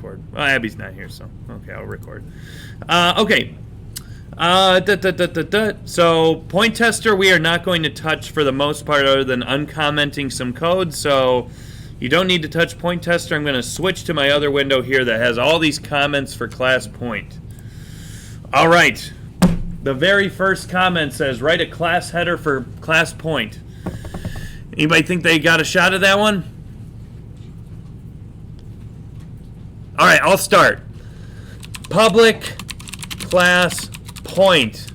record. Well, Abby's not here, so okay, I'll record. Okay. So point tester we are not going to touch for the most part other than uncommenting some code, so you don't need to touch point tester. I'm going to switch to my other window here that has all these comments for class point. All right. The very first comment says, write a class header for class point. Anybody think they got a shot at that one? All right, I'll start. Public class point.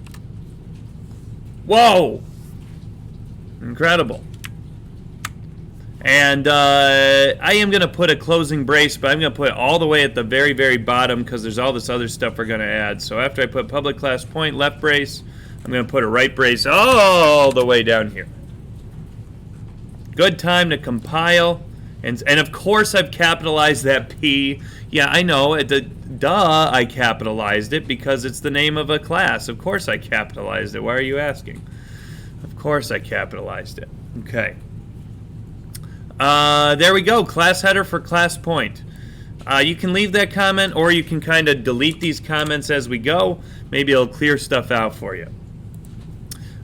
Whoa. Incredible. And I am going to put a closing brace, but I'm going to put it all the way at the very, very bottom because there's all this other stuff we're going to add. So after I put public class point, left brace, I'm going to put a right brace all the way down here. Good time to compile. And of course I've capitalized that P. Yeah, I know. I capitalized it because it's the name of a class. Of course I capitalized it. Why are you asking? Of course I capitalized it. Okay. There we go. Class header for class point. You can leave that comment or you can kind of delete these comments as we go. Maybe it'll clear stuff out for you.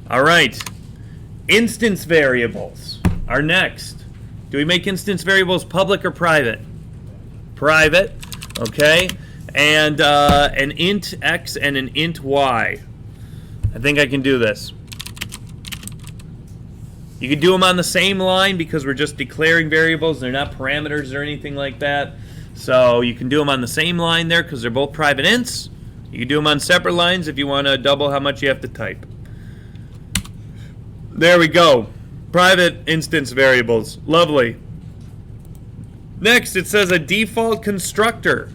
All right. Instance variables are next. Do we make instance variables public or private? Private. Okay. And an int x and an int y. I think I can do this. You can do them on the same line because we're just declaring variables. They're not parameters or anything like that. So you can do them on the same line there because they're both private ints. You can do them on separate lines if you want to double how much you have to type. There we go. Private instance variables. Lovely. Next, it says a default constructor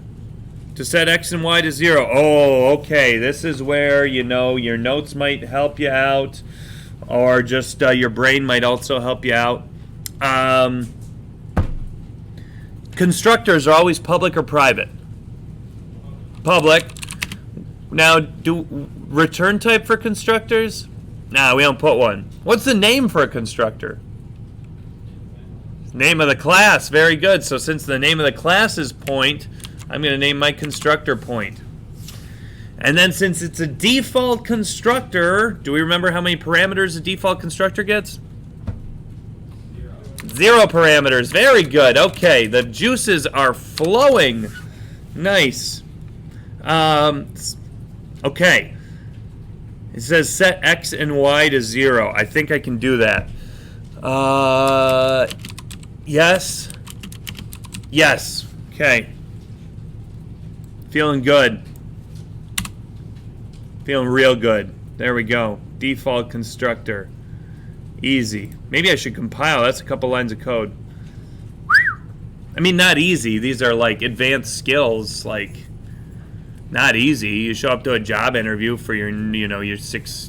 to set x and y to 0. Oh, okay. This is where, you know, your notes might help you out. Or just your brain might also help you out. Constructors are always public or private? Public. Now, do return type for constructors? Nah, we don't put one. What's the name for a constructor? Name of the class. Very good. So since the name of the class is point, I'm going to name my constructor point. And then since it's a default constructor, do we remember how many parameters a default constructor gets? 0 parameters. Very good. Okay, the juices are flowing. Nice. Okay. It says set x and y to 0. I think I can do that. Yes. Yes. Okay. Feeling good. Feeling real good. There we go. Default constructor. Easy. Maybe I should compile. That's a couple lines of code. I mean, not easy. These are like advanced skills. Like, not easy. You show up to a job interview for your, you know, your six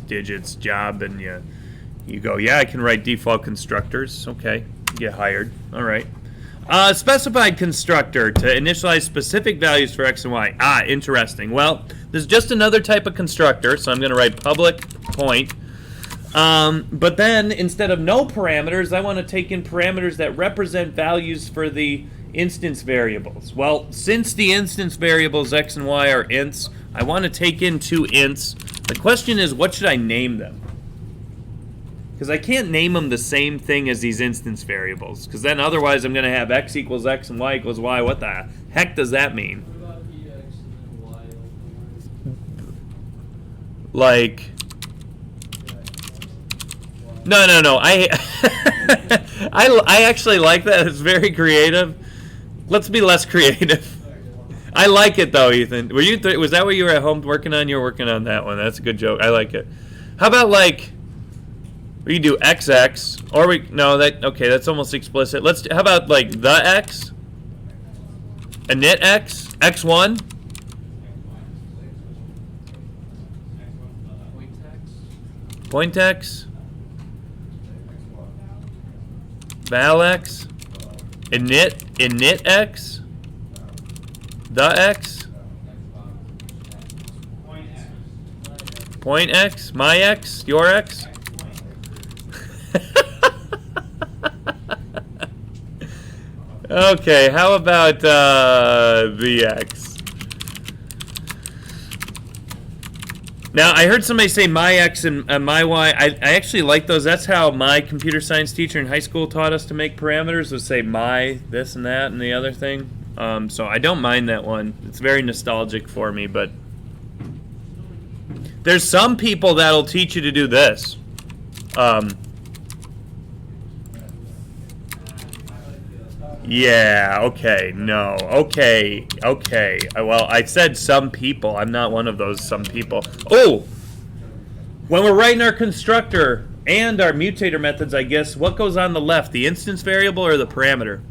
digits job, and you go, yeah, I can write default constructors. Okay, you get hired. All right. Specified constructor to initialize specific values for x and y. Ah, interesting. Well, this is just another type of constructor, so I'm going to write public point. But then, instead of no parameters, I want to take in parameters that represent values for the instance variables. Well, since the instance variables x and y are ints, I want to take in 2 ints. The question is, what should I name them? Because I can't name them the same thing as these instance variables. Because then otherwise I'm going to have x equals x and y equals y. What the heck does that mean? What about ex and then y? Like... No. I actually like that. It's very creative. Let's be less creative. I like it though, Ethan. Were you? Was that what you were at home working on? You were working on that one. That's a good joke. I like it. How about like... We can do XX, or we okay, that's almost explicit. How about like the X? Init X? X1? Point X? Val X? Init X? The X? Point X? My X? Your X? Okay, how about the X? Now, I heard somebody say my X and my Y. I actually like those. That's how my computer science teacher in high school taught us to make parameters, would say my, this and that, and the other thing. So I don't mind that one. It's very nostalgic for me, but there's some people that'll teach you to do this. Yeah, okay, no, okay. Well, I said some people. I'm not one of those some people. Oh! When we're writing our constructor and our mutator methods, I guess, what goes on the left? The instance variable or the parameter?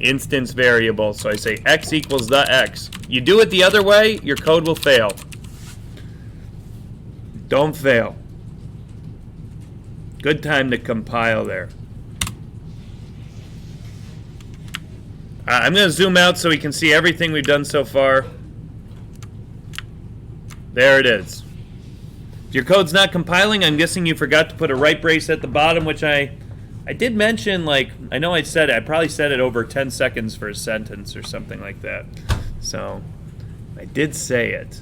Instance variable. So I say x equals the x. You do it the other way, your code will fail. Don't fail. Good time to compile there. I'm going to zoom out so we can see everything we've done so far. There it is. If your code's not compiling, I'm guessing you forgot to put a right brace at the bottom, which I did mention, like, I know I said it. I probably said it over 10 seconds for a sentence or something like that. So, I did say it.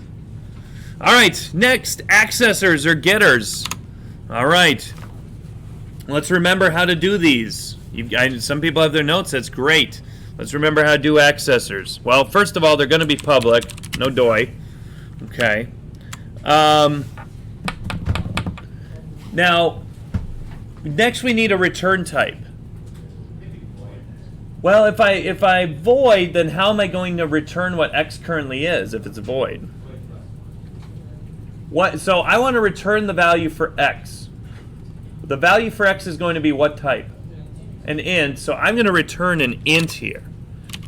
All right, next, accessors or getters. All right. Let's remember how to do these. Some people have their notes. That's great. Let's remember how to do accessors. Well, first of all, they're going to be public. No doy. Okay. Now, next we need a return type. Well, if I void, then how am I going to return what x currently is if it's a void? So I want to return the value for x. The value for x is going to be what type? An int, so I'm going to return an int here.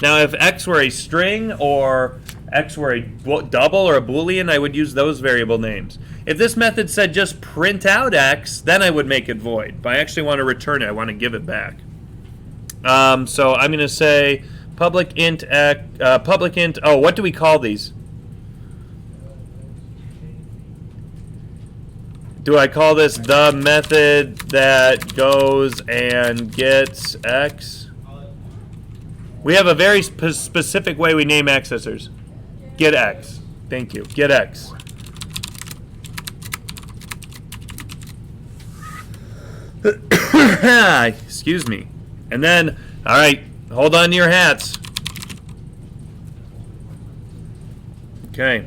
Now, if x were a string or x were a double or a boolean, I would use those variable names. If this method said just print out x, then I would make it void. But I actually want to return it. I want to give it back. So I'm going to say public int x, public int. Oh, what do we call these? Do I call this the method that goes and gets x? We have a very specific way we name accessors. Get x. Thank you. Get x. Excuse me. And then, all right, hold on to your hats. Okay.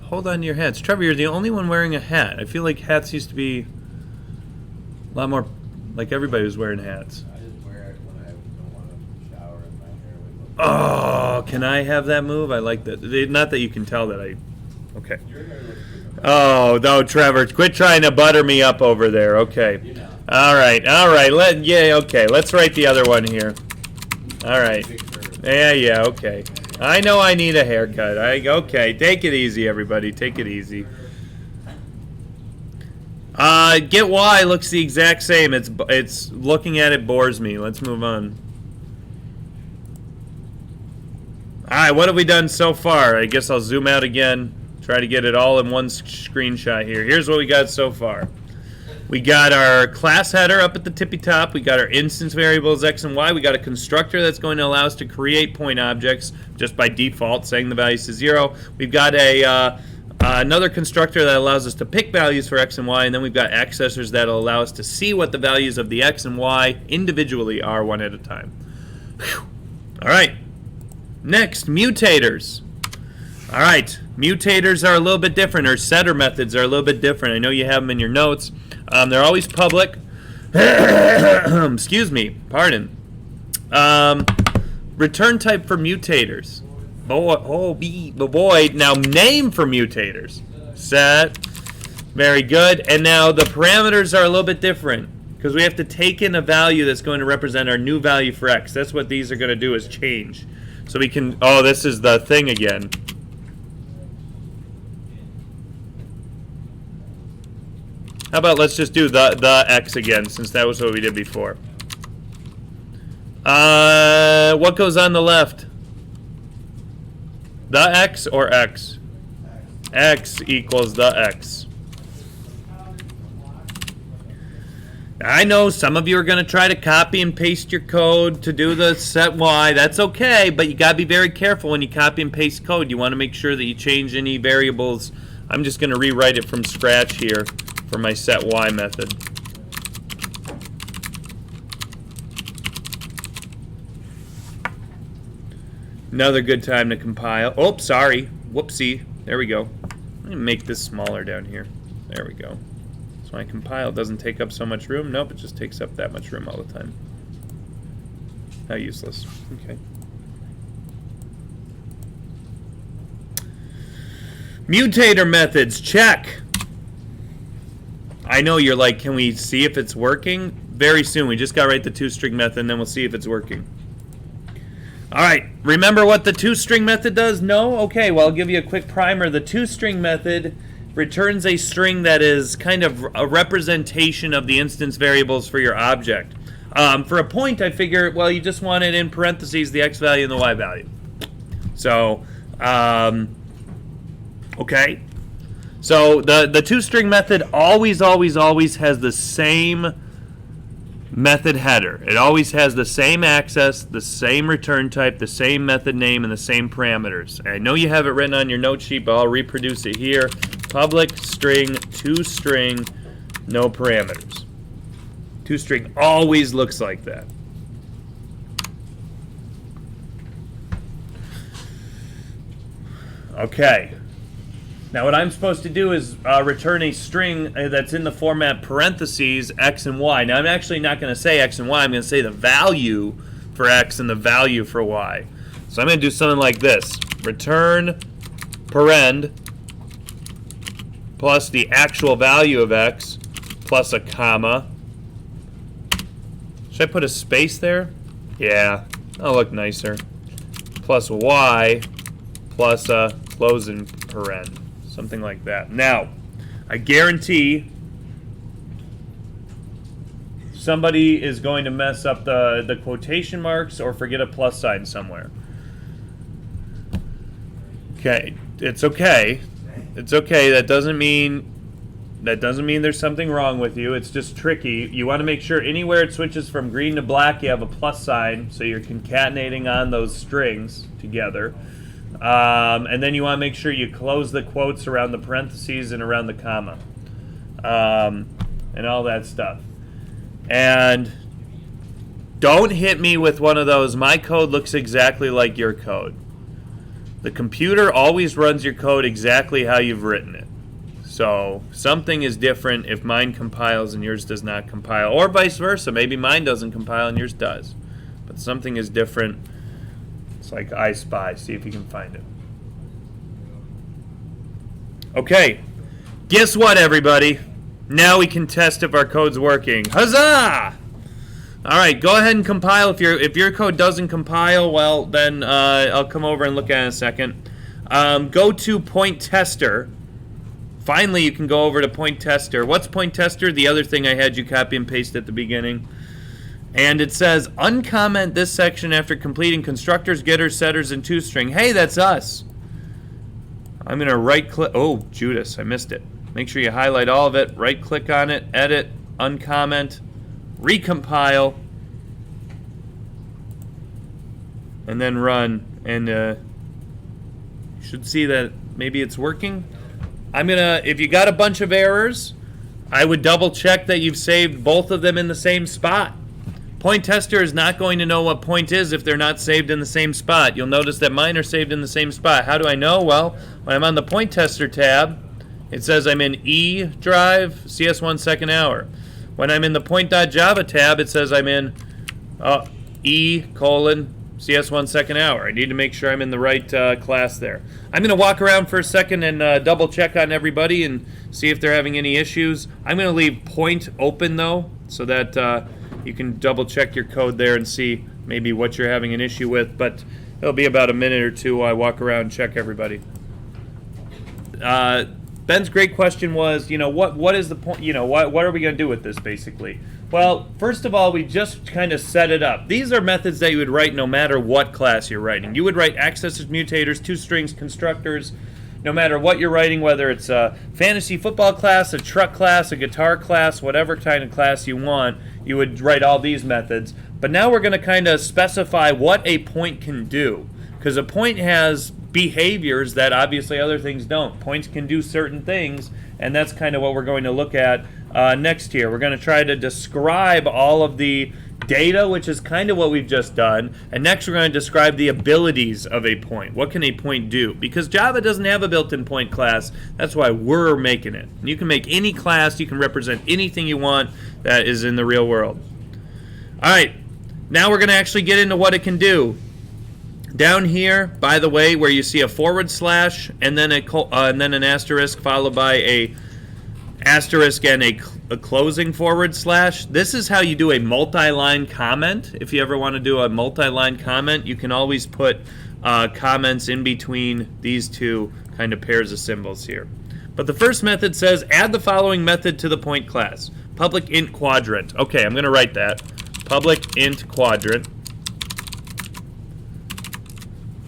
Hold on to your hats. Trevor, you're the only one wearing a hat. I feel like hats used to be a lot more, like everybody was wearing hats. I just wear it when I don't want to shower and my hair would look. Oh, can I have that move? I like that. Not that you can tell that I... Okay. Your hair looks good. Oh, no, Trevor. Quit trying to butter me up over there. Okay. You know. All right. Okay. Let's write the other one here. All right. Yeah, okay. I know I need a haircut. Okay, take it easy, everybody. Take it easy. Get Y looks the exact same. It's looking at it bores me. Let's move on. All right, what have we done so far? I guess I'll zoom out again. Try to get it all in one screenshot here. Here's what we got so far. We got our class header up at the tippy top. We got our instance variables x and y. We got a constructor that's going to allow us to create point objects just by default, setting the values to 0. We've got another constructor that allows us to pick values for x and y, and then we've got accessors that will allow us to see what the values of the x and y individually are one at a time. Whew. All right. Next, mutators. All right, mutators are a little bit different, or setter methods are a little bit different. I know you have them in your notes. They're always public. Excuse me, pardon. Return type for mutators. Void. Now name for mutators. Set. Very good. And now the parameters are a little bit different because we have to take in a value that's going to represent our new value for x. That's what these are going to do, is change. So we can, oh, this is the thing again. How about let's just do the x again, since that was what we did before. What goes on the left? The x or x? X equals the x. I know some of you are going to try to copy and paste your code to do the set y. That's okay, but you got to be very careful when you copy and paste code. You want to make sure that you change any variables. I'm just going to rewrite it from scratch here for my set y method. Another good time to compile. Oh, sorry. Whoopsie. There we go. Let me make this smaller down here. There we go. So when I compile, it doesn't take up so much room. Nope, it just takes up that much room all the time. How useless. Okay. Mutator methods, check. I know you're like, can we see if it's working? Very soon. We just got to write the toString method, and then we'll see if it's working. All right, remember what the toString method does? No? Okay, well, I'll give you a quick primer. The toString method returns a string that is kind of a representation of the instance variables for your object. For a point, I figure, well, you just want it in parentheses, the x value and the y value. So, okay. So the toString method always has the same method header. It always has the same access, the same return type, the same method name, and the same parameters. I know you have it written on your note sheet, but I'll reproduce it here. Public string, toString, no parameters. ToString always looks like that. Okay. Now what I'm supposed to do is return a string that's in the format parentheses x and y. Now I'm actually not going to say x and y. I'm going to say the value for x and the value for y. So I'm going to do something like this. Return parend plus the actual value of x plus a comma. Should I put a space there? Yeah, that'll look nicer. Plus y plus a closing parend. Something like that. Now, I guarantee somebody is going to mess up the quotation marks or forget a plus sign somewhere. Okay, it's okay. It's okay. That doesn't mean there's something wrong with you. It's just tricky. You want to make sure anywhere it switches from green to black, you have a plus sign, so you're concatenating on those strings together. And then you want to make sure you close the quotes around the parentheses and around the comma. And all that stuff. And don't hit me with one of those, my code looks exactly like your code. The computer always runs your code exactly how you've written it. So something is different if mine compiles and yours does not compile. Or vice versa. Maybe mine doesn't compile and yours does. But something is different. It's like I Spy. See if you can find it. Okay. Guess what, everybody? Now we can test if our code's working. Huzzah! All right, go ahead and compile. If your code doesn't compile, well, then I'll come over and look at it in a second. Go to point tester. Finally, you can go over to point tester. What's point tester? The other thing I had you copy and paste at the beginning. And it says, uncomment this section after completing constructors, getters, setters, and toString. Hey, that's us. I'm going to right-click. Oh, Judas, I missed it. Make sure you highlight all of it. Right-click on it, edit, uncomment, recompile, and then run. And you should see that maybe it's working. If you got a bunch of errors, I would double-check that you've saved both of them in the same spot. Point tester is not going to know what point is if they're not saved in the same spot. You'll notice that mine are saved in the same spot. How do I know? Well, when I'm on the point tester tab, it says I'm in E drive, CS1 second hour. When I'm in the point.java tab, it says I'm in E colon CS1 second hour. I need to make sure I'm in the right class there. I'm going to walk around for a second and double check on everybody and see if they're having any issues. I'm going to leave point open though, so that you can double check your code there and see maybe what you're having an issue with, but it'll be about a minute or two while I walk around and check everybody. Ben's great question was, what is the point, what are we going to do with this basically? Well, first of all, we just kind of set it up. These are methods that you would write no matter what class you're writing. You would write accessors, mutators, toStrings, constructors, no matter what you're writing, whether it's a fantasy football class, a truck class, a guitar class, whatever kind of class you want, you would write all these methods. But now we're going to kind of specify what a point can do, because a point has behaviors that obviously other things don't. Points can do certain things, and that's kind of what we're going to look at next here. We're going to try to describe all of the data, which is kind of what we've just done, and next we're going to describe the abilities of a point. What can a point do? Because Java doesn't have a built-in point class, that's why we're making it. And you can make any class, you can represent anything you want that is in the real world. Alright, now we're going to actually get into what it can do. Down here, by the way, where you see a forward slash and then an asterisk followed by a asterisk and a closing forward slash, this is how you do a multi-line comment. If you ever want to do a multi-line comment, you can always put comments in between these two kind of pairs of symbols here. But the first method says, add the following method to the point class. Public int quadrant. Okay, I'm going to write that. Public int quadrant.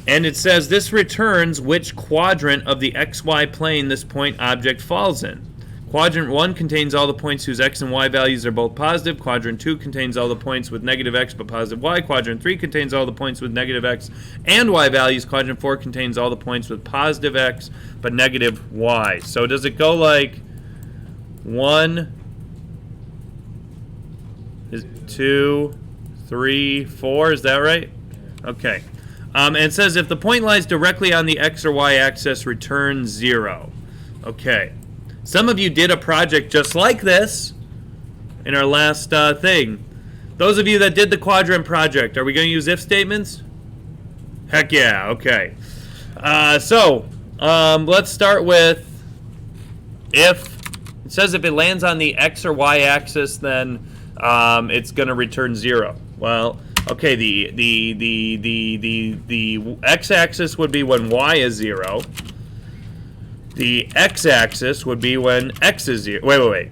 And it says this returns which quadrant of the xy plane this point object falls in. Quadrant 1 contains all the points whose x and y values are both positive. Quadrant 2 contains all the points with negative x but positive y. Quadrant 3 contains all the points with negative x and y values. Quadrant 4 contains all the points with positive x but negative y. So does it go like 1, 2, 3, 4? Is that right? Okay. And it says if the point lies directly on the x or y axis, return 0. Okay. Some of you did a project just like this in our last thing. Those of you that did the quadrant project, are we going to use if statements? Heck yeah, okay. Let's start with if. It says if it lands on the x or y axis, then it's going to return 0. Well, okay, the x-axis would be when y is 0. The x-axis would be when x is 0. Wait.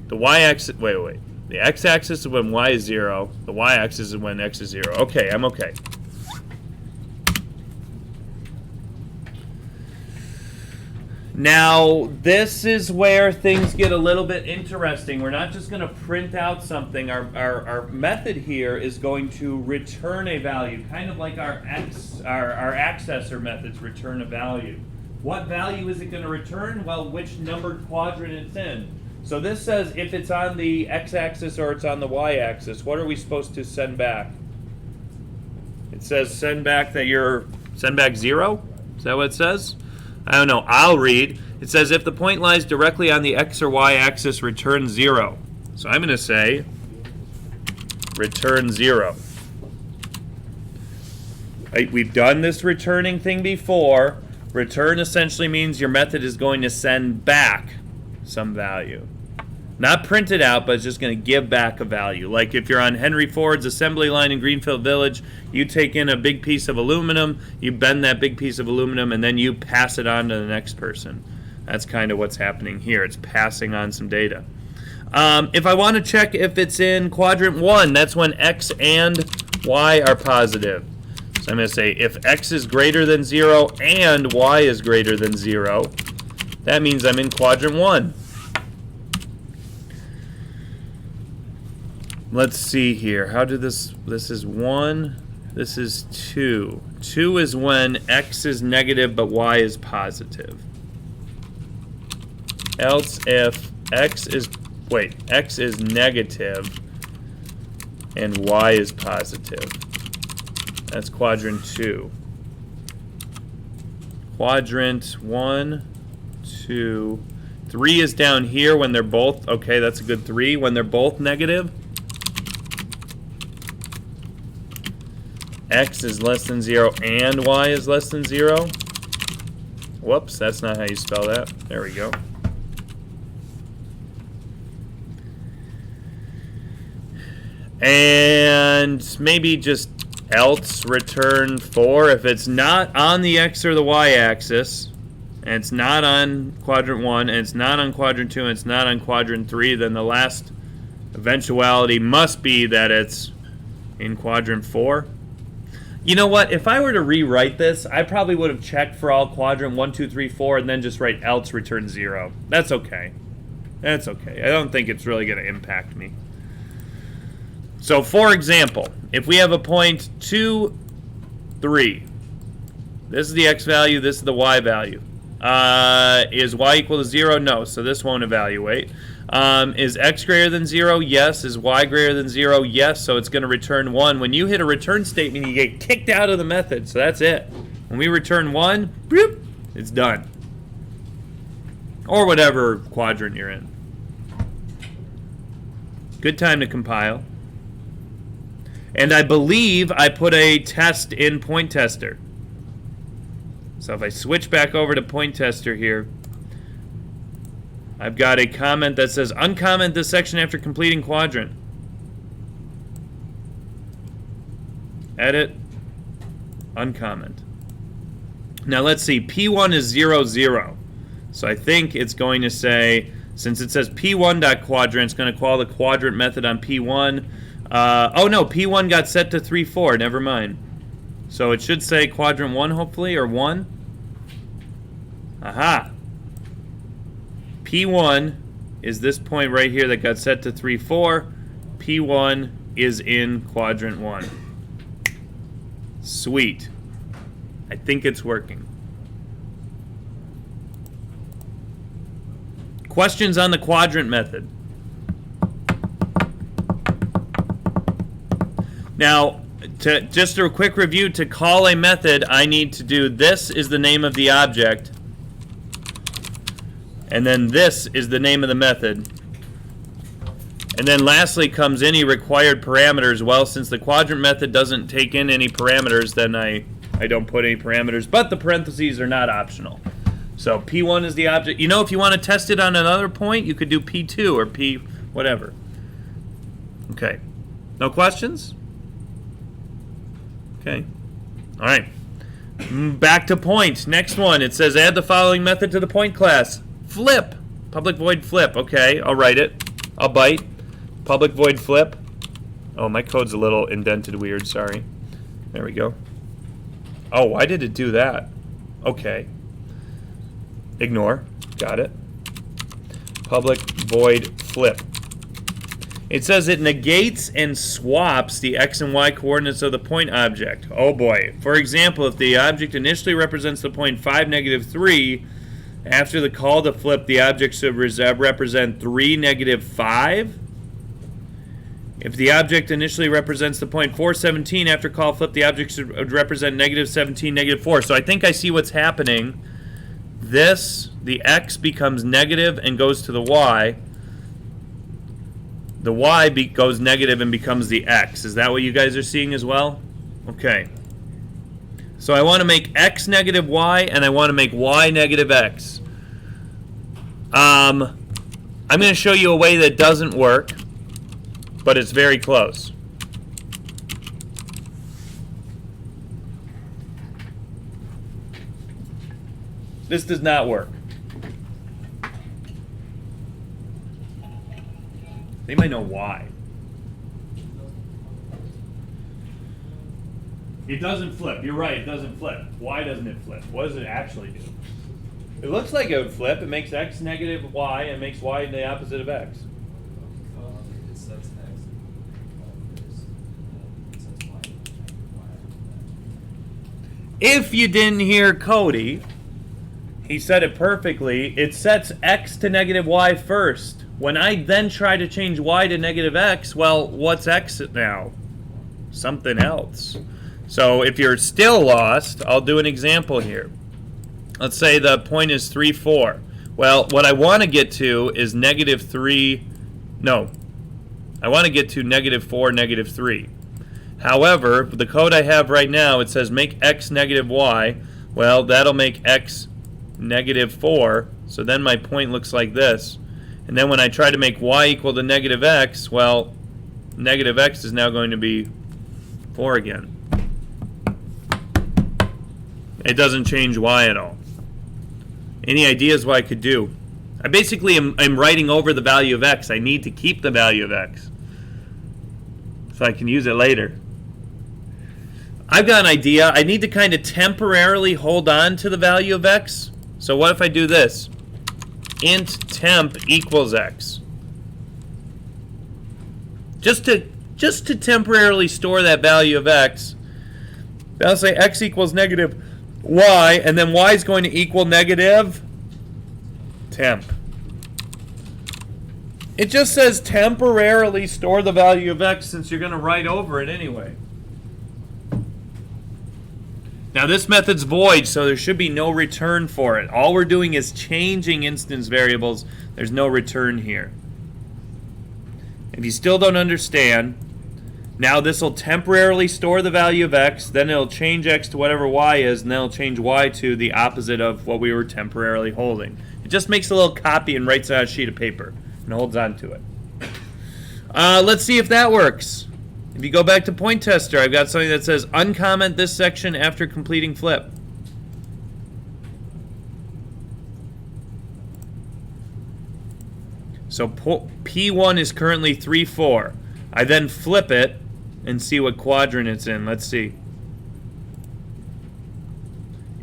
The y-axis, wait. The x-axis is when y is 0. The y-axis is when x is 0. Okay, I'm okay. Now, this is where things get a little bit interesting. We're not just going to print out something. Our method here is going to return a value, kind of like our accessor methods return a value. What value is it going to return? Well, which numbered quadrant it's in. So this says if it's on the x-axis or it's on the y-axis. What are we supposed to send back? It says send back 0? Is that what it says? I don't know. I'll read. It says if the point lies directly on the x or y axis, return 0. So I'm going to say return 0. Right, we've done this returning thing before. Return essentially means your method is going to send back some value. Not print it out, but it's just going to give back a value. Like if you're on Henry Ford's assembly line in Greenfield Village, you take in a big piece of aluminum, you bend that big piece of aluminum, and then you pass it on to the next person. That's kind of what's happening here. It's passing on some data. If I want to check if it's in quadrant 1, that's when x and y are positive. So I'm going to say if x is greater than 0 and y is greater than 0, that means I'm in quadrant 1. Let's see here. How did this is 1, this is 2. 2 is when x is negative but y is positive. Else if x is negative and y is positive. That's quadrant 2. Quadrant 1, 2, 3 is down here when they're both, okay, that's a good 3. When they're both negative, x is less than 0 and y is less than 0. Whoops, that's not how you spell that. There we go. And maybe just else return 4 if it's not on the x or the y axis, and it's not on quadrant 1, and it's not on quadrant 2, and it's not on quadrant 3, then the last Eventuality must be that it's in quadrant 4. You know what? If I were to rewrite this, I probably would have checked for all quadrant 1, 2, 3, 4, and then just write else return 0. That's okay. That's okay. I don't think it's really going to impact me. So, for example, if we have a point 2, 3, this is the x value, this is the y value. Is y equal to 0? No, so this won't evaluate. Is x greater than 0? Yes. Is y greater than 0? Yes, so it's going to return 1. When you hit a return statement, you get kicked out of the method, so that's it. When we return 1, boop, it's done. Or whatever quadrant you're in. Good time to compile. And I believe I put a test in point tester. So if I switch back over to point tester here, I've got a comment that says uncomment this section after completing quadrant. Edit, uncomment. Now let's see, P1 is 0, 0. So I think it's going to say, since it says P1.quadrant, it's going to call the quadrant method on P1. Oh no, P1 got set to 3, 4, never mind. So it should say quadrant 1 hopefully, or 1. Aha. P1 is this point right here that got set to 3, 4. P1 is in quadrant 1. Sweet. I think it's working. Questions on the quadrant method? Now, just a quick review, to call a method, I need to do this is the name of the object, and then this is the name of the method. And then lastly comes any required parameters. Well, since the quadrant method doesn't take in any parameters, then I don't put any parameters, but the parentheses are not optional. So P1 is the object. You know, if you want to test it on another point, you could do P2 or P whatever. Okay. No questions? Okay. All right. Back to point. Next one. It says add the following method to the point class. Flip. Public void flip. Okay, I'll write it. I'll bite. Public void flip. Oh, my code's a little indented weird. Sorry. There we go. Oh, why did it do that? Okay. Ignore. Got it. Public void flip. It says it negates and swaps the x and y coordinates of the point object. Oh boy. For example, if the object initially represents the point 5, negative 3, after the call to flip, the object should represent 3, negative 5. If the object initially represents the point 4, 17, after call flip, the object should represent negative 17, negative 4. So I think I see what's happening. This, the x becomes negative and goes to the y. The y goes negative and becomes the x. Is that what you guys are seeing as well? Okay. So I want to make x negative y, and I want to make y negative x. I'm going to show you a way that doesn't work, but it's very close. This does not work. They might know why. It doesn't flip. You're right, it doesn't flip. Why doesn't it flip? What does it actually do? It looks like it would flip. It makes x negative y and makes y the opposite of x. It sets x. It sets y. If you didn't hear Cody, he said it perfectly. It sets x to negative y first. When I then try to change y to negative x, well, what's x now? Something else. So if you're still lost, I'll do an example here. Let's say the point is 3, 4. Well, what I want to get to is negative 3. No. I want to get to negative 4, negative 3. However, the code I have right now, it says make x negative y. Well, that'll make x negative 4. So then my point looks like this. And then when I try to make y equal to negative x, well, negative x is now going to be 4 again. It doesn't change y at all. Any ideas what I could do? I basically am writing over the value of x. I need to keep the value of x so I can use it later. I've got an idea. I need to kind of temporarily hold on to the value of x. So what if I do this? Int temp equals x. Just to temporarily store that value of x. I'll say x equals negative y, and then y is going to equal negative temp. It just says temporarily store the value of x since you're going to write over it anyway. Now this method's void, so there should be no return for it. All we're doing is changing instance variables. There's no return here. If you still don't understand, now this will temporarily store the value of x, then it'll change x to whatever y is, and then it'll change y to the opposite of what we were temporarily holding. It just makes a little copy and writes it on a sheet of paper and holds on to it. Let's see if that works. If you go back to point tester, I've got something that says uncomment this section after completing flip. So P1 is currently 3, 4. I then flip it and see what quadrant it's in. Let's see.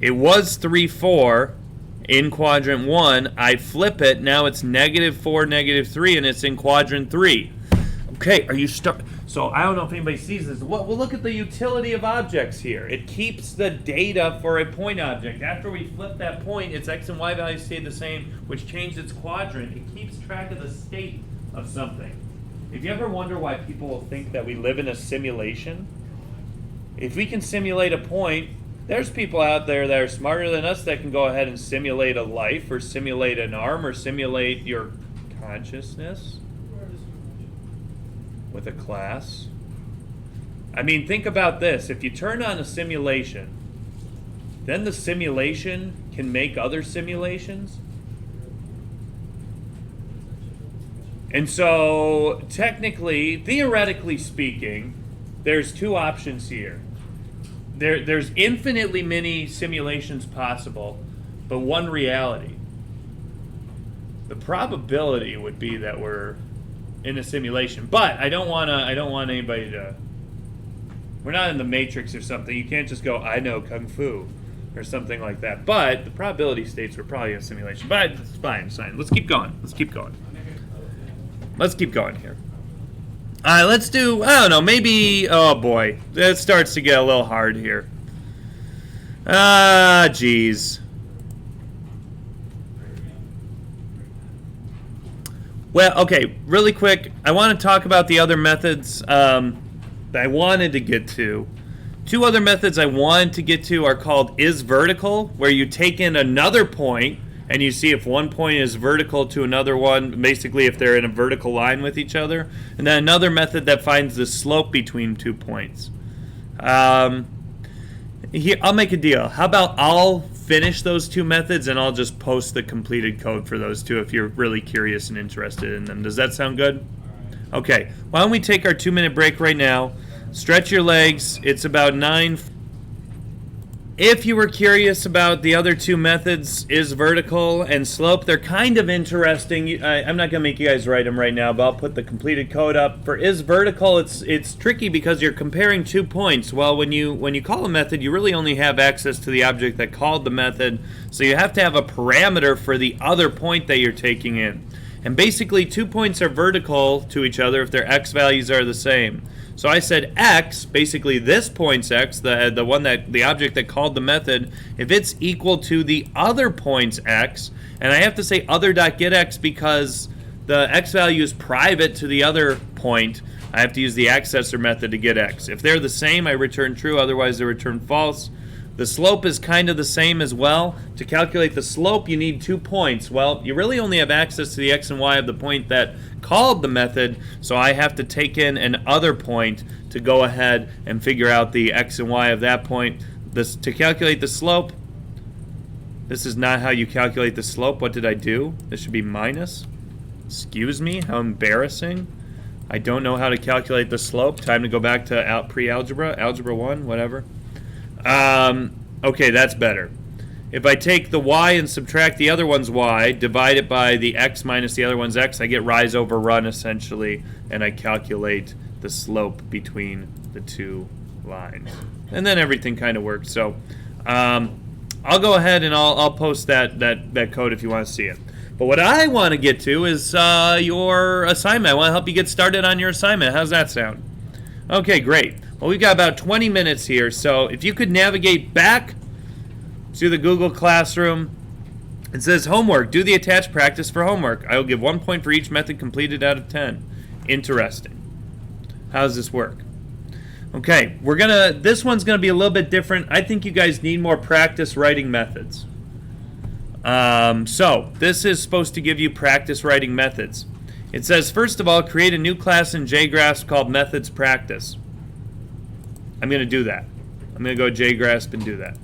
It was 3, 4 in quadrant 1. I flip it. Now it's negative 4, negative 3, and it's in quadrant 3. Okay, are you stuck? So I don't know if anybody sees this. Well, look at the utility of objects here. It keeps the data for a point object. After we flip that point, its x and y values stay the same, which changed its quadrant. It keeps track of the state of something. If you ever wonder why people will think that we live in a simulation, if we can simulate a point, there's people out there that are smarter than us that can go ahead and simulate a life or simulate an arm or simulate your consciousness with a class. I mean, think about this. If you turn on a simulation, then the simulation can make other simulations. And so, technically, theoretically speaking, there's two options here. There's infinitely many simulations possible, but one reality. The probability would be that we're in a simulation, but I don't want anybody to. We're not in the Matrix or something. You can't just go, I know Kung Fu, or something like that. But the probability states we're probably in a simulation. But it's fine, it's fine. Let's keep going. Let's keep going. Let's keep going here. All right, let's do. I don't know. Maybe. Oh boy, that starts to get a little hard here. Geez. Well, okay, really quick, I want to talk about the other methods that I wanted to get to. Two other methods I wanted to get to are called isVertical, where you take in another point and you see if one point is vertical to another one, basically if they're in a vertical line with each other. And then another method that finds the slope between 2 points. Here, I'll make a deal. How about I'll finish those two methods and I'll just post the completed code for those two if you're really curious and interested in them. Does that sound good? Okay, why don't we take our 2-minute break right now, stretch your legs. It's about 9. If you were curious about the other two methods, isVertical and slope, they're kind of interesting. I'm not going to make you guys write them right now, but I'll put the completed code up. For isVertical, it's tricky because you're comparing 2 points. Well, when you call a method, you really only have access to the object that called the method, so you have to have a parameter for the other point that you're taking in. And basically, 2 points are vertical to each other if their x values are the same. So I said x, basically this point's x, the object that called the method, if it's equal to the other point's x, and I have to say other.getX because the x value is private to the other point, I have to use the accessor method to get x. If they're the same, I return true, otherwise I return false. The slope is kind of the same as well. To calculate the slope, you need 2 points. Well, you really only have access to the x and y of the point that called the method, so I have to take in an other point to go ahead and figure out the x and y of that point. To calculate the slope, this is not how you calculate the slope. What did I do? This should be minus. Excuse me, how embarrassing. I don't know how to calculate the slope. Time to go back to pre-algebra, algebra 1, whatever. Okay, that's better. If I take the y and subtract the other one's y, divide it by the x minus the other one's x, I get rise over run essentially, and I calculate the slope between the two lines. And then everything kind of works. So I'll go ahead and I'll post that code if you want to see it. But what I want to get to is your assignment. I want to help you get started on your assignment. How's that sound? Okay, great. Well, we've got about 20 minutes here, so if you could navigate back to the Google Classroom, it says homework. Do the attached practice for homework. I will give 1 point for each method completed out of 10. Interesting. How does this work? Okay, this one's gonna be a little bit different. I think you guys need more practice writing methods. So this is supposed to give you practice writing methods. It says, first of all, create a new class in JGrasp called Methods Practice. I'm going to do that. I'm going to go JGrasp and do that.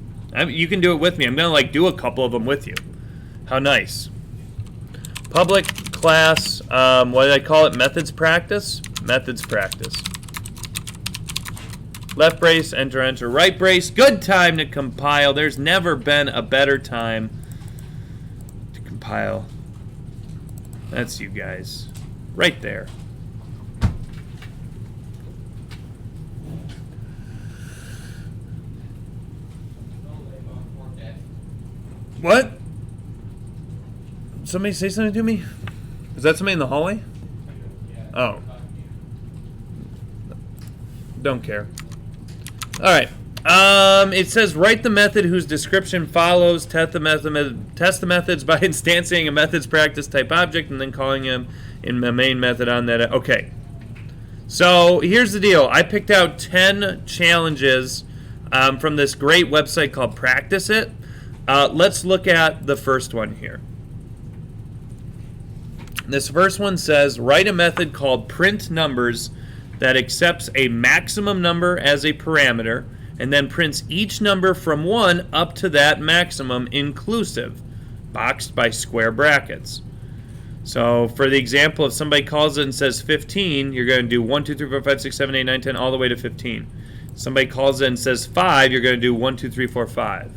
You can do it with me. I'm going to do a couple of them with you. How nice. Public class, what did I call it? Methods Practice? Methods Practice. Left brace, enter, enter, right brace. Good time to compile. There's never been a better time to compile. That's you guys. Right there. What? Somebody say something to me? Is that somebody in the hallway? Oh. Don't care. Alright. It says write the method whose description follows. Test the methods by instancing a methods practice type object and then calling him in the main method on that. Okay. So here's the deal. I picked out 10 challenges from this great website called Practice It. Let's look at the first one here. This first one says write a method called print numbers that accepts a maximum number as a parameter and then prints each number from 1 up to that maximum inclusive, boxed by square brackets. So for the example, if somebody calls it and says 15, you're going to do 1, 2, 3, 4, 5, 6, 7, 8, 9, 10, all the way to 15. Somebody calls it and says 5, you're going to do 1, 2, 3, 4, 5.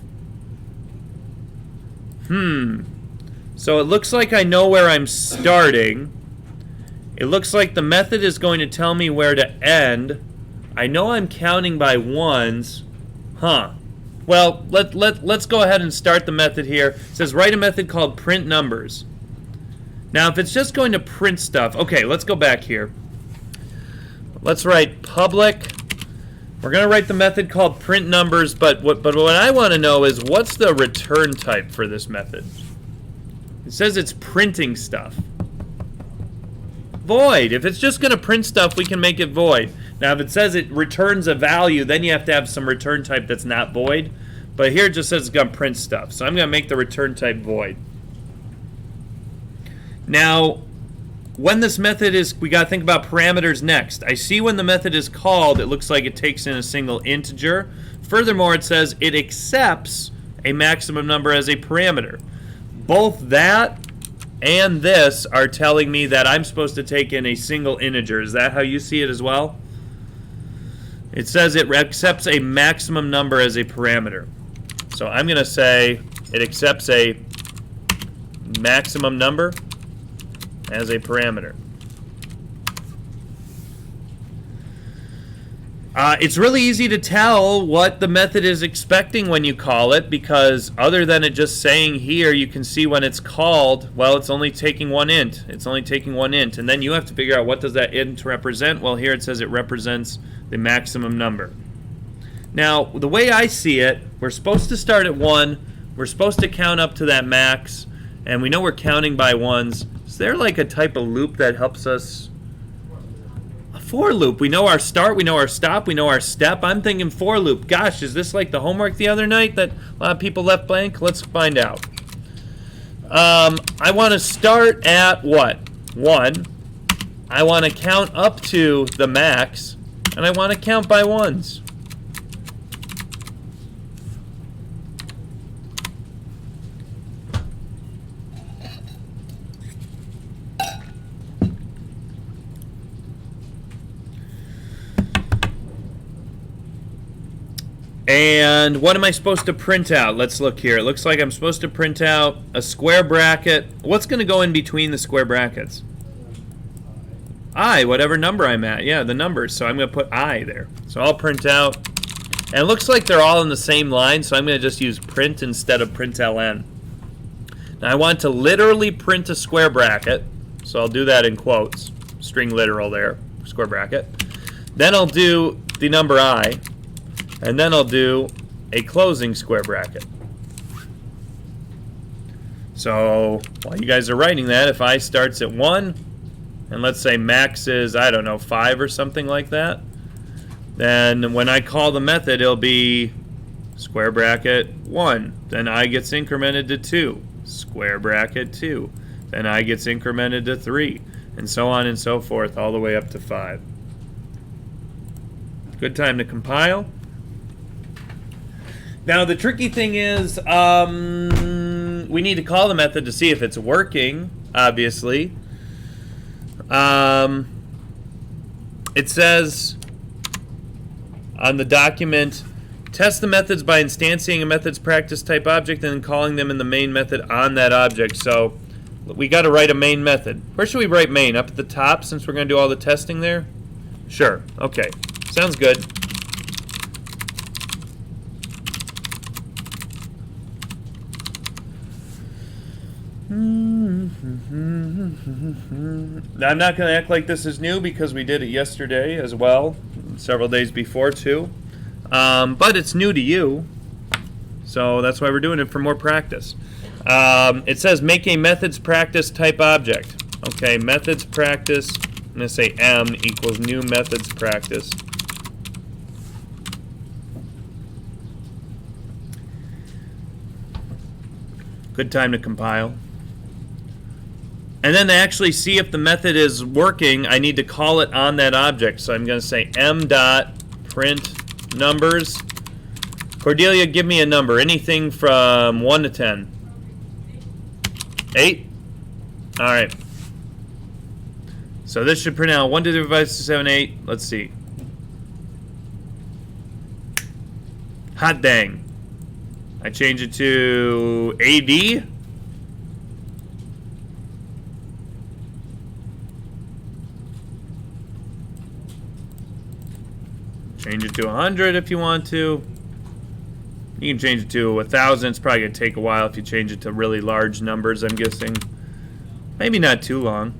So it looks like I know where I'm starting. It looks like the method is going to tell me where to end. I know I'm counting by ones. Well, let's go ahead and start the method here. It says write a method called print numbers. Now, if it's just going to print stuff, okay, let's go back here. Let's write public. We're going to write the method called print numbers, but what I want to know is what's the return type for this method? It says it's printing stuff. Void. If it's just going to print stuff, we can make it void. Now, if it says it returns a value, then you have to have some return type that's not void. But here it just says it's going to print stuff. So I'm going to make the return type void. Now, when this method is, we got to think about parameters next. I see when the method is called, it looks like it takes in a single integer. Furthermore, it says it accepts a maximum number as a parameter. Both that and this are telling me that I'm supposed to take in a single integer. Is that how you see it as well? It says it accepts a maximum number as a parameter. So I'm going to say it accepts a maximum number as a parameter. It's really easy to tell what the method is expecting when you call it, because other than it just saying here, you can see when it's called, well, it's only taking one int. It's only taking one int. And then you have to figure out what does that int represent. Well, here it says it represents the maximum number. Now, the way I see it, we're supposed to start at 1. We're supposed to count up to that max. And we know we're counting by ones. Is there like a type of loop that helps us? A for loop. We know our start, we know our stop, we know our step. I'm thinking for loop. Gosh, is this like the homework the other night that a lot of people left blank? Let's find out. I want to start at what? 1. I want to count up to the max. And I want to count by ones. And what am I supposed to print out? Let's look here. It looks like I'm supposed to print out a square bracket. What's going to go in between the square brackets? I, whatever number I'm at. Yeah, the numbers. So I'm going to put I there. So I'll print out. And it looks like they're all in the same line, so I'm going to just use print instead of println. Now I want to literally print a square bracket. So I'll do that in quotes. String literal there. Square bracket. Then I'll do the number I. And then I'll do a closing square bracket. So while you guys are writing that, if I starts at 1, and let's say max is, I don't know, 5 or something like that, then when I call the method, it'll be square bracket 1. Then I gets incremented to 2, square bracket 2. Then I gets incremented to 3, and so on and so forth, all the way up to 5. Good time to compile. Now the tricky thing is, we need to call the method to see if it's working, obviously. It says on the document, test the methods by instantiating a methods practice type object and then calling them in the main method on that object. So we got to write a main method. Where should we write main? Up at the top, since we're going to do all the testing there? Sure. Okay. Sounds good. I'm not going to act like this is new because we did it yesterday as well, several days before too. But it's new to you, so that's why we're doing it for more practice. It says make a methods practice type object. Okay, methods practice, I'm going to say M equals new methods practice. Good time to compile. And then to actually see if the method is working, I need to call it on that object. So I'm going to say m.print numbers. Cordelia, give me a number. Anything from 1 to 10. 8? All right. So this should print out 1, 2, 3, 4, 5, 6, 7, 8. Let's see. Hot dang. I change it to AD. Change it to 100 if you want to. You can change it to 1,000. It's probably going to take a while if you change it to really large numbers, I'm guessing. Maybe not too long.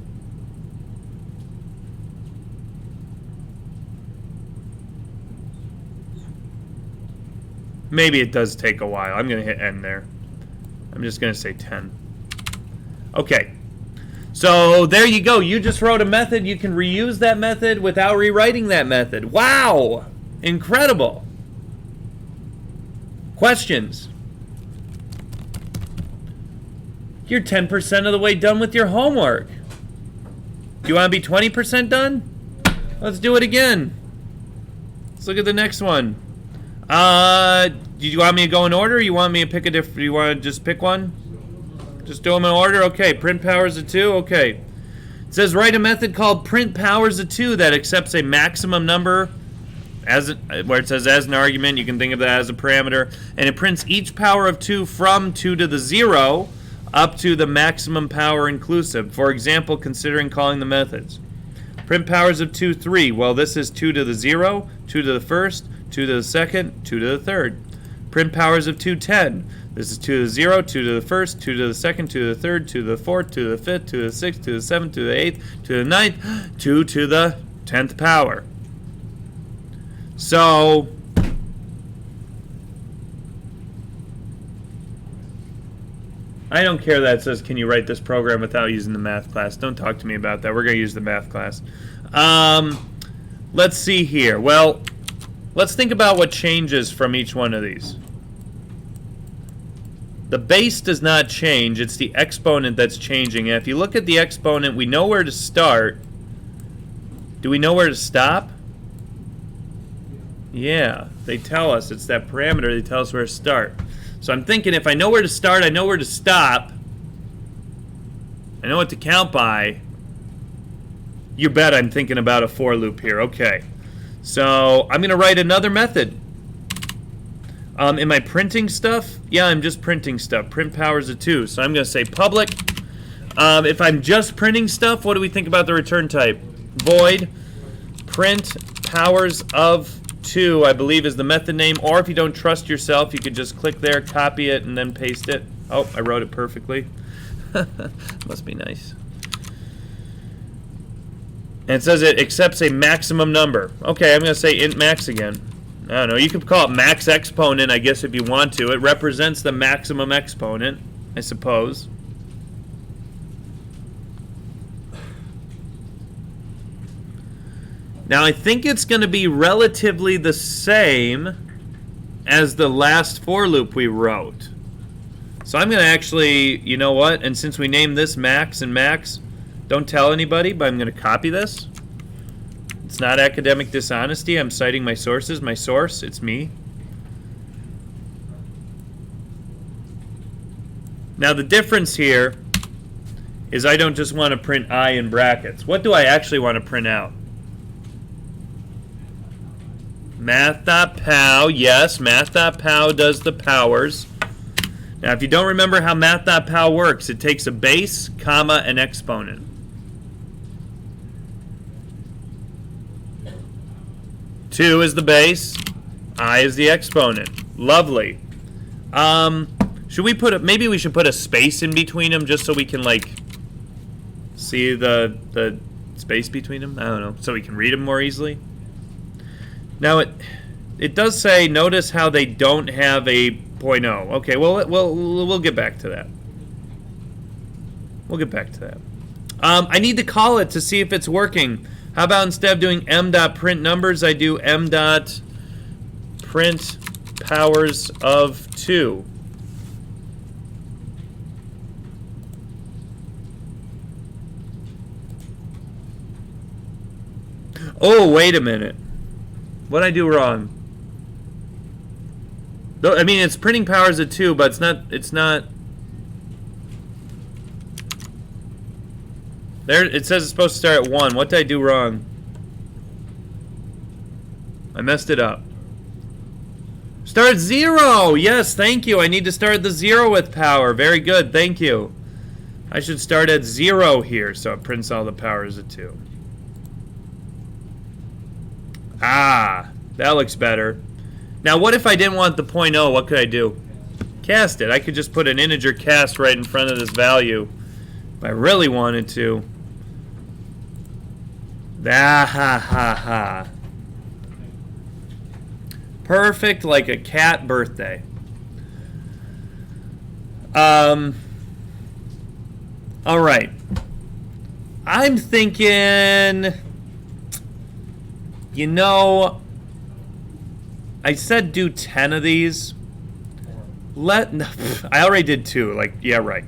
Maybe it does take a while. I'm going to hit end there. I'm just going to say 10. Okay. So there you go. You just wrote a method. You can reuse that method without rewriting that method. Wow! Incredible. Questions? You're 10% of the way done with your homework. Do you want to be 20% done? Let's do it again. Let's look at the next one. Do you want me to go in order? Or you want me to pick a different? You want to just pick one? Just do them in order? Okay, print powers of 2, okay. It says write a method called print powers of 2 that accepts a maximum number, where it says as an argument, you can think of that as a parameter, and it prints each power of 2 from 2 to the 0 up to the maximum power inclusive. For example, considering calling the methods. Print powers of 2, 3. Well, this is 2 to the 0, 2 to the first, 2 to the second, 2 to the third. Print powers of 2, 10. This is 2 to the 0, 2 to the first, 2 to the second, 2 to the third, 2 to the fourth, 2 to the fifth, 2 to the sixth, 2 to the seventh, 2 to the eighth, 2 to the ninth, 2 to the 10th power. So, I don't care that it says, can you write this program without using the math class? Don't talk to me about that. We're going to use the math class. Let's see here. Well, let's think about what changes from each one of these. The base does not change. It's the exponent that's changing. And if you look at the exponent, we know where to start. Do we know where to stop? Yeah, they tell us. It's that parameter. They tell us where to start. So I'm thinking if I know where to start, I know where to stop. I know what to count by. You bet I'm thinking about a for loop here. Okay. So I'm going to write another method. Am I printing stuff? Yeah, I'm just printing stuff. Print powers of 2. So I'm going to say public. If I'm just printing stuff, what do we think about the return type? Void print powers of 2, I believe, is the method name. Or if you don't trust yourself, you could just click there, copy it, and then paste it. Oh, I wrote it perfectly. Must be nice. And it says it accepts a maximum number. Okay, I'm going to say int max again. I don't know. You could call it max exponent, I guess, if you want to. It represents the maximum exponent, I suppose. Now, I think it's going to be relatively the same as the last for loop we wrote. So I'm going to actually, you know what? And since we named this max and max, don't tell anybody, but I'm going to copy this. It's not academic dishonesty. I'm citing my sources. My source, it's me. Now the difference here is I don't just want to print I in brackets. What do I actually want to print out? Math.pow, yes, math.pow does the powers. Now if you don't remember how math.pow works, it takes a base, comma, and exponent. Two is the base, I is the exponent. Lovely. Should we put maybe we should put a space in between them just so we can like see the space between them? I don't know, so we can read them more easily. Now it does say, notice how they don't have a 0.0. Okay, well we'll get back to that. We'll get back to that. I need to call it to see if it's working. How about instead of doing m.print numbers, I do m.print powers of 2. Oh, wait a minute. What'd I do wrong? I mean, it's printing powers of 2, but it's not. There, it says it's supposed to start at 1. What did I do wrong? I messed it up. Start 0! Yes, thank you. I need to start the 0 with power. Very good, thank you. I should start at 0 here, so it prints all the powers of 2. Ah, that looks better. Now, what if I didn't want the 0.0? What could I do? Cast it. I could just put an integer cast right in front of this value if I really wanted to. Ah, ha, ha, ha. Perfect, like a cat birthday. All right. I'm thinking, you know, I said do 10 of these. I already did 2. Like, yeah, right.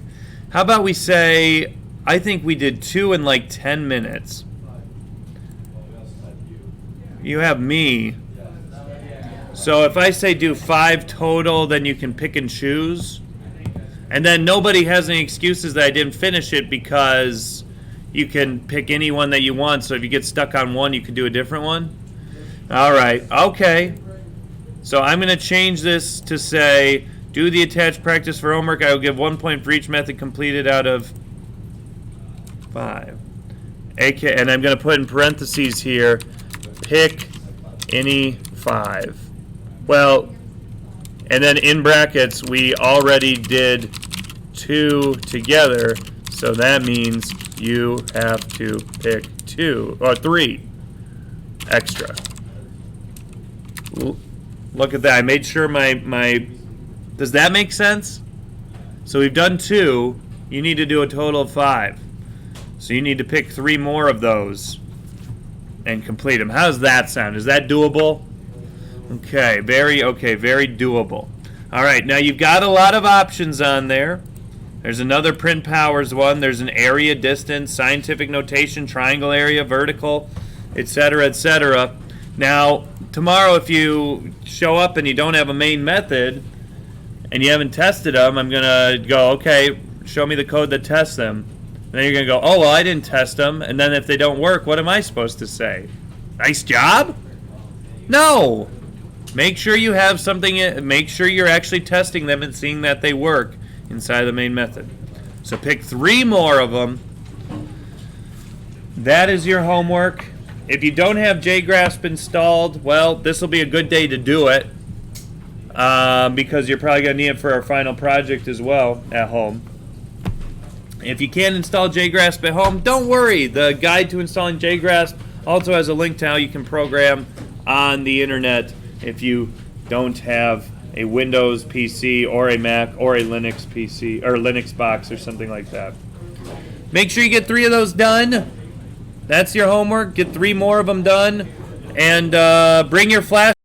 How about we say, I think we did 2 in like 10 minutes. You have me. So if I say do 5 total, then you can pick and choose. And then nobody has any excuses that I didn't finish it because you can pick any one that you want. So if you get stuck on one, you can do a different one. All right. Okay. So I'm going to change this to say, do the attached practice for homework. I will give 1 point for each method completed out of 5. And I'm going to put in parentheses here, pick any 5. Well, and then in brackets, we already did 2 together, so that means you have to pick 2, or 3 extra. Look at that. I made sure my does that make sense? So we've done 2. You need to do a total of 5. So you need to pick 3 more of those and complete them. How does that sound? Is that doable? Okay, very doable. All right, now you've got a lot of options on there. There's another print powers one. There's an area, distance, scientific notation, triangle area, vertical, etc., etc. Now, tomorrow if you show up and you don't have a main method and you haven't tested them, I'm going to go, okay, show me the code that tests them. And then you're going to go, oh, well, I didn't test them. And then if they don't work, what am I supposed to say? Nice job? No. Make sure you have something. Make sure you're actually testing them and seeing that they work inside the main method. So pick 3 more of them. That is your homework. If you don't have JGrasp installed, well, this will be a good day to do it because you're probably going to need it for our final project as well at home. If you can't install JGrasp at home, don't worry. The guide to installing JGrasp also has a link to how you can program on the internet if you don't have a Windows PC or a Mac or a Linux PC or Linux box or something like that. Make sure you get 3 of those done. That's your homework. Get 3 more of them done. And bring your flash